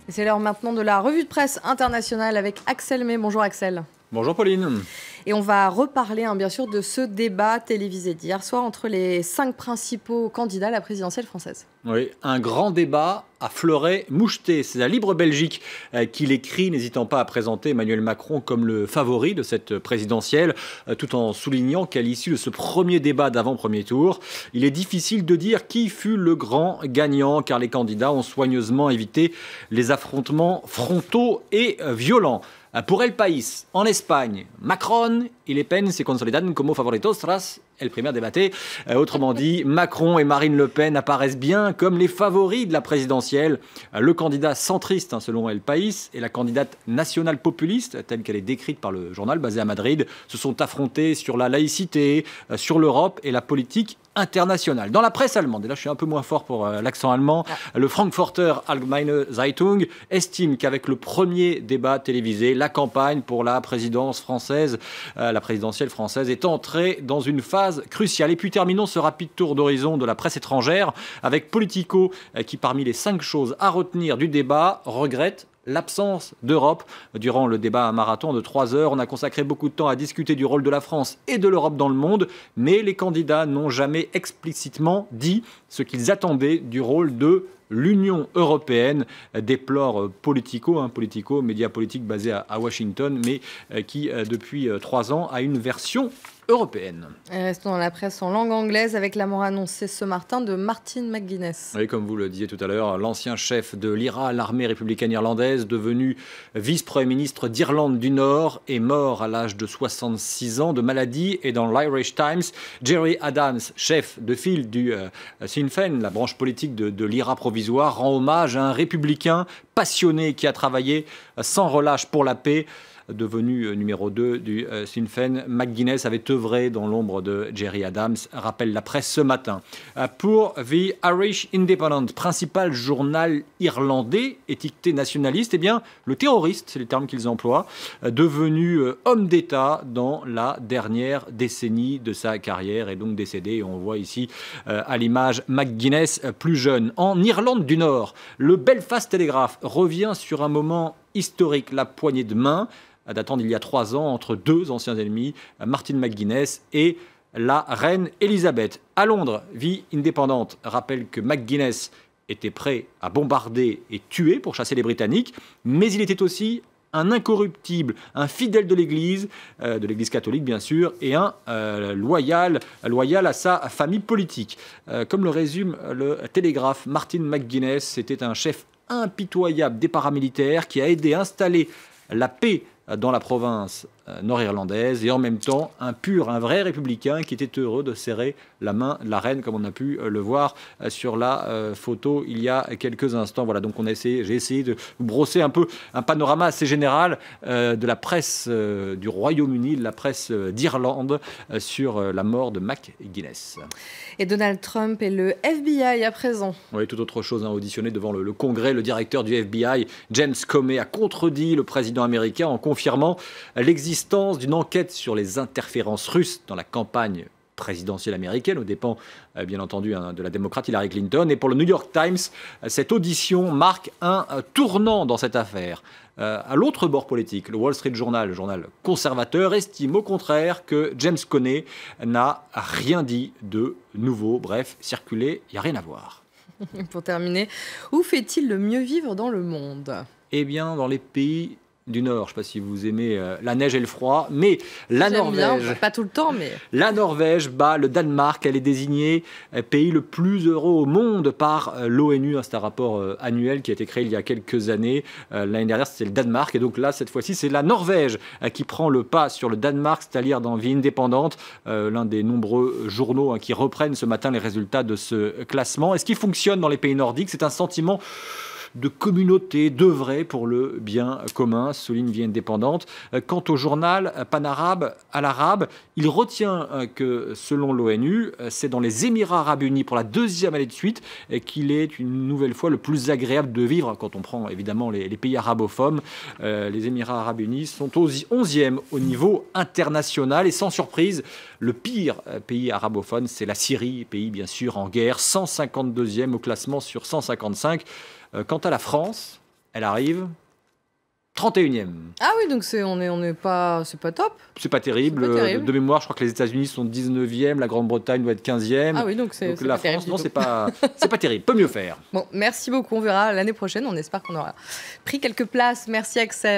C'est l'heure maintenant de la revue de presse internationale avec Axel May. Bonjour Axel. Bonjour Pauline. Et on va reparler bien sûr de ce débat télévisé d'hier soir entre les 5 principaux candidats à la présidentielle française. Oui, un grand débat à fleuret moucheté. C'est la Libre Belgique qui l'écrit, n'hésitant pas à présenter Emmanuel Macron comme le favori de cette présidentielle, tout en soulignant qu'à l'issue de ce premier débat d'avant-premier tour, il est difficile de dire qui fut le grand gagnant, car les candidats ont soigneusement évité les affrontements frontaux et violents. Pour El País, en Espagne, Macron y Le Pen se consolidan como favoritos tras el primer debate. Autrement dit, Macron et Marine Le Pen apparaissent bien comme les favoris de la présidentielle. Le candidat centriste, selon El País, et la candidate nationale populiste, telle qu'elle est décrite par le journal basé à Madrid, se sont affrontés sur la laïcité, sur l'Europe et la politique internationale. Dans la presse allemande, et là je suis un peu moins fort pour l'accent allemand, le Frankfurter Allgemeine Zeitung estime qu'avec le premier débat télévisé, la campagne pour la présidence française, la présidentielle française, est entrée dans une phase cruciale. Et puis terminons ce rapide tour d'horizon de la presse étrangère avec Politico qui, parmi les 5 choses à retenir du débat, regrette l'absence d'Europe. Durant le débat, un marathon de 3 heures, on a consacré beaucoup de temps à discuter du rôle de la France et de l'Europe dans le monde, mais les candidats n'ont jamais explicitement dit ce qu'ils attendaient du rôle de l'Union européenne, déplore Politico, média politique basé à Washington, mais qui, depuis 3 ans, a une version européenne. Et restons dans la presse en langue anglaise avec la mort annoncée ce matin de Martin McGuinness. Oui, comme vous le disiez tout à l'heure, l'ancien chef de l'IRA, l'armée républicaine irlandaise, devenu vice-premier ministre d'Irlande du Nord, est mort à l'âge de 66 ans de maladie. Et dans l'Irish Times, Gerry Adams, chef de file du Sinn Féin, la branche politique de l'IRA provisoire, rend hommage à un républicain passionné qui a travaillé sans relâche pour la paix. Devenu numéro 2 du Sinn Féin, McGuinness avait œuvré dans l'ombre de Gerry Adams, rappelle la presse ce matin. Pour The Irish Independent, principal journal irlandais étiqueté nationaliste, eh bien, le terroriste, c'est le terme qu'ils emploient, devenu homme d'État dans la dernière décennie de sa carrière, et donc décédé. On voit ici à l'image McGuinness plus jeune. En Irlande du Nord, le Belfast Telegraph revient sur un moment historique, la poignée de main datant d'il y a 3 ans entre 2 anciens ennemis, Martin McGuinness et la reine Elisabeth. À Londres, Vie Indépendante rappelle que McGuinness était prêt à bombarder et tuer pour chasser les Britanniques, mais il était aussi un incorruptible, un fidèle de l'Église catholique bien sûr, et un loyal à sa famille politique. Comme le résume le Télégraphe, Martin McGuinness était un chef impitoyable des paramilitaires qui a aidé à installer la paix dans la province nord-irlandaise et en même temps un vrai républicain qui était heureux de serrer la main de la reine comme on a pu le voir sur la photo il y a quelques instants. Voilà, donc j'ai essayé de vous brosser un peu un panorama assez général de la presse du Royaume-Uni, de la presse d'Irlande sur la mort de McGuinness. Et Donald Trump et le FBI à présent. Oui, tout autre chose, auditionné devant le Congrès, le directeur du FBI, James Comey, a contredit le président américain en confirmant l'existence d'une enquête sur les interférences russes dans la campagne présidentielle américaine, aux dépens, bien entendu, de la démocrate Hillary Clinton. Et pour le New York Times, cette audition marque un tournant dans cette affaire. À l'autre bord politique, le Wall Street Journal, le journal conservateur, estime au contraire que James Comey n'a rien dit de nouveau. Bref, circuler, il n'y a rien à voir. Pour terminer, où fait-il le mieux vivre dans le monde ? Eh bien, dans les pays du Nord. Je ne sais pas si vous aimez la neige et le froid, mais la Norvège... Bien, pas tout le temps, mais... La Norvège bat le Danemark. Elle est désignée pays le plus heureux au monde par l'ONU. C'est un rapport annuel qui a été créé il y a quelques années. L'année dernière, c'était le Danemark. Et donc là, cette fois-ci, c'est la Norvège qui prend le pas sur le Danemark, c'est-à-dire dans Vie Indépendante, l'un des nombreux journaux qui reprennent ce matin les résultats de ce classement. Et ce qui fonctionne dans les pays nordiques, c'est un sentiment de communauté, d'œuvrer pour le bien commun, souligne Vie Indépendante. Quant au journal Pan-Arabe à l'arabe, il retient que, selon l'ONU, c'est dans les Émirats Arabes Unis, pour la 2e année de suite, qu'il est une nouvelle fois le plus agréable de vivre, quand on prend évidemment les pays arabophones. Les Émirats Arabes Unis sont au 11e au niveau international, et sans surprise, le pire pays arabophone, c'est la Syrie, pays bien sûr en guerre, 152e au classement sur 155. Quant à la France, Elle arrive 31e. Ah oui, donc c'est pas top. C'est pas terrible. De mémoire, je crois que les États-Unis sont 19e, la Grande-Bretagne doit être 15e. Ah oui, donc c'est la pas France, non, c'est pas terrible. Peut mieux faire. Bon, merci beaucoup. On verra l'année prochaine. On espère qu'on aura pris quelques places. Merci Axel.